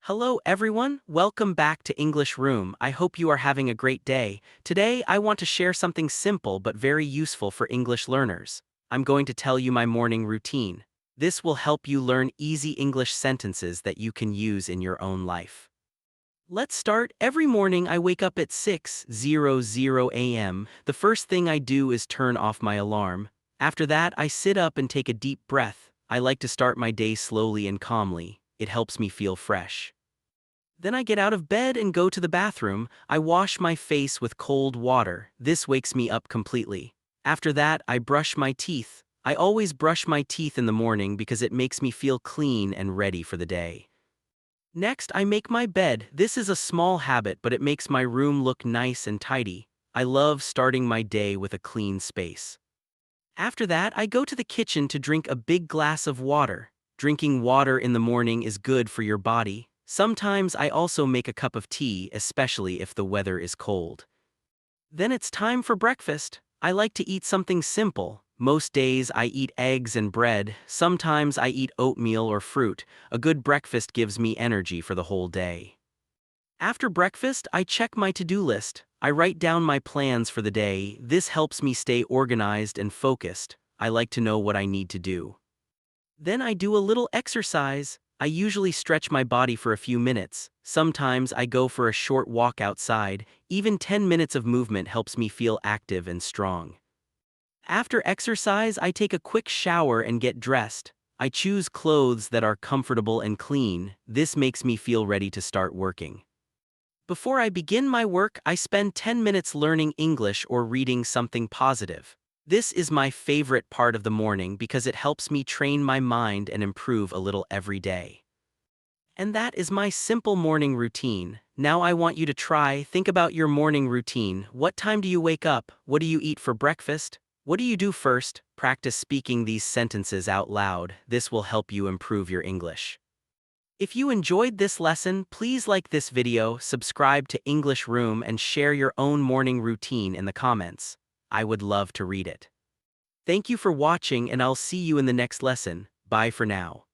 Hello everyone, welcome back to English Room. I hope you are having a great day. Today I want to share something simple but very useful for English learners. I'm going to tell you my morning routine. This will help you learn easy English sentences that you can use in your own life. Let's start. Every morning I wake up at 6:00 a.m. The first thing I do is turn off my alarm. After that, I sit up and take a deep breath. I like to start my day slowly and calmly. It helps me feel fresh. Then I get out of bed and go to the bathroom. I wash my face with cold water. This wakes me up completely. After that, I brush my teeth. I always brush my teeth in the morning because it makes me feel clean and ready for the day. Next, I make my bed. This is a small habit, but it makes my room look nice and tidy. I love starting my day with a clean space. After that, I go to the kitchen to drink a big glass of water. Drinking water in the morning is good for your body. Sometimes I also make a cup of tea, especially if the weather is cold. Then it's time for breakfast. I like to eat something simple. Most days I eat eggs and bread. Sometimes I eat oatmeal or fruit. A good breakfast gives me energy for the whole day. After breakfast, I check my to-do list. I write down my plans for the day. This helps me stay organized and focused. I like to know what I need to do. Then I do a little exercise. I usually stretch my body for a few minutes. Sometimes I go for a short walk outside. Even 10 minutes of movement helps me feel active and strong. After exercise, I take a quick shower and get dressed. I choose clothes that are comfortable and clean. This makes me feel ready to start working. Before I begin my work, I spend 10 minutes learning English or reading something positive. This is my favorite part of the morning because it helps me train my mind and improve a little every day. And that is my simple morning routine. Now I want you to try. Think about your morning routine. What time do you wake up? What do you eat for breakfast? What do you do first? Practice speaking these sentences out loud. This will help you improve your English. If you enjoyed this lesson, please like this video, subscribe to English Room, and share your own morning routine in the comments. I would love to read it. Thank you for watching, and I'll see you in the next lesson. Bye for now.